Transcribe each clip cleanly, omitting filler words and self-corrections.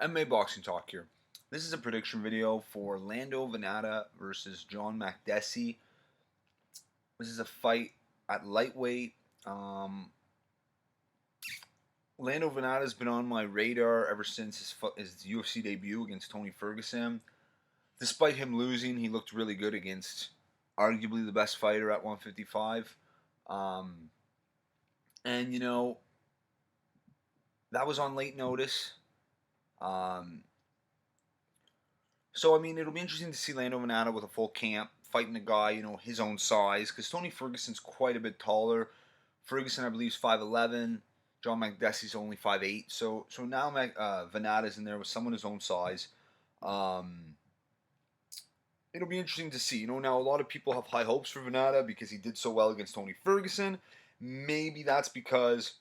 MMA Boxing Talk here. This is a prediction video for Lando Vannata versus John Makdessi. This is a fight at lightweight. Lando Vannata's been on my radar ever since his UFC debut against Tony Ferguson. Despite him losing, he looked really good against arguably the best fighter at 155. And, that was on late notice. So, it'll be interesting to see Lando Vannata with a full camp, fighting a guy, his own size, because Tony Ferguson's quite a bit taller. Ferguson, I believe, is 5'11". John Makdessi's only 5'8". So now Vannata's in there with someone his own size. It'll be interesting to see. Now a lot of people have high hopes for Vannata because he did so well against Tony Ferguson. Maybe that's because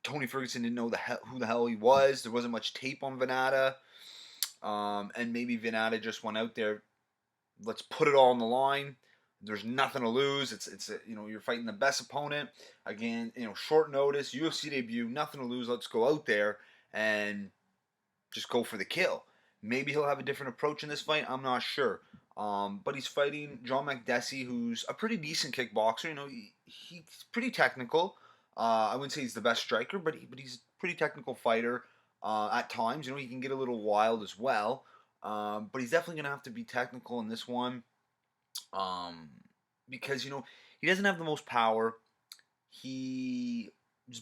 Tony Ferguson didn't know who the hell he was. There wasn't much tape on Vannata. And maybe Vannata just went out there, let's put it all on the line. There's nothing to lose. You're fighting the best opponent. Again, short notice, UFC debut, nothing to lose. Let's go out there and just go for the kill. Maybe he'll have a different approach in this fight. I'm not sure. But he's fighting John Makdessi, who's a pretty decent kickboxer. He's pretty technical. I wouldn't say he's the best striker, but he's a pretty technical fighter. At times, he can get a little wild as well. But he's definitely going to have to be technical in this one. Because, he doesn't have the most power. He's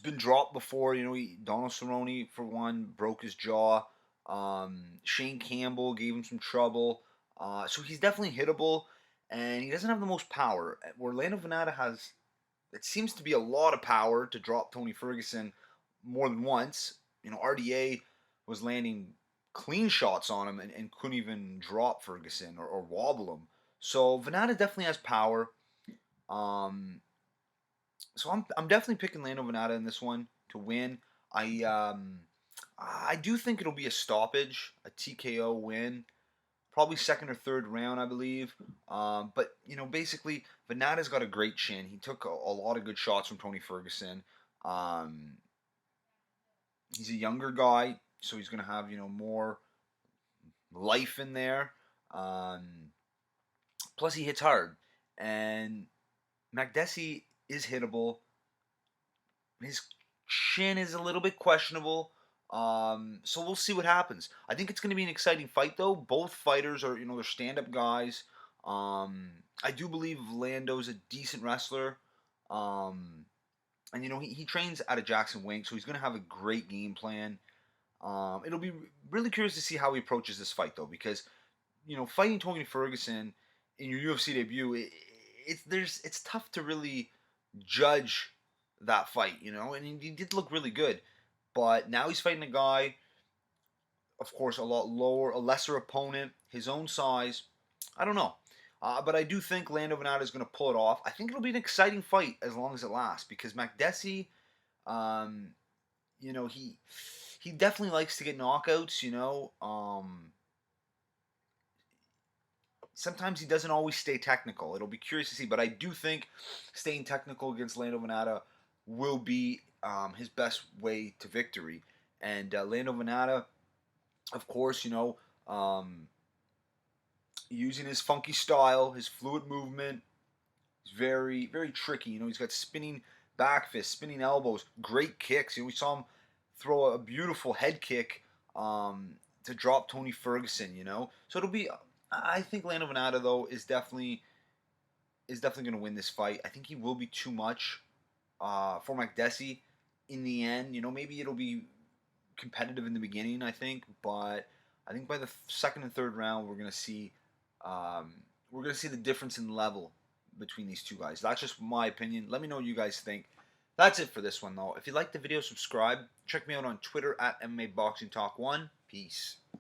been dropped before. Donald Cerrone, for one, broke his jaw. Shane Campbell gave him some trouble. So he's definitely hittable. And he doesn't have the most power. Where Lando Vannata has, it seems to be a lot of power to drop Tony Ferguson more than once. RDA was landing clean shots on him and couldn't even drop Ferguson or wobble him. So Vannata definitely has power. So I'm definitely picking Lando Vannata in this one to win. I do think it'll be a stoppage, a TKO win. Probably second or third round, I believe. But, basically, Vannata's got a great chin. He took a lot of good shots from Tony Ferguson. He's a younger guy, so he's going to have, more life in there. Plus, he hits hard. And Makdessi is hittable. His chin is a little bit questionable. So we'll see what happens. I think it's going to be an exciting fight, though. Both fighters are, they're stand-up guys. I do believe Lando's a decent wrestler. And, he trains out of Jackson Wink, so he's going to have a great game plan. It'll be really curious to see how he approaches this fight, though, because, fighting Tony Ferguson in your UFC debut, it's tough to really judge that fight, and he did look really good. But now he's fighting a guy, of course, a lot lower, a lesser opponent, his own size. I don't know. But I do think Lando Vannata is going to pull it off. I think it'll be an exciting fight as long as it lasts because Makdessi, he definitely likes to get knockouts. Sometimes he doesn't always stay technical. It'll be curious to see, but I do think staying technical against Lando Vannata will be his best way to victory. And Lando Vannata, of course, using his funky style, his fluid movement, he's very, very tricky. He's got spinning back fists, spinning elbows, great kicks. We saw him throw a beautiful head kick to drop Tony Ferguson. So it'll be. I think Lando Vannata, though, is definitely going to win this fight. I think he will be too much for Makdessi in the end. Maybe it'll be competitive in the beginning, I think, but I think by the second and third round we're going to see the difference in level between these two guys. That's just my opinion. Let me know what you guys think. That's it for this one, though. If you liked the video, subscribe. Check me out on Twitter at MMA Boxing Talk 1. Peace.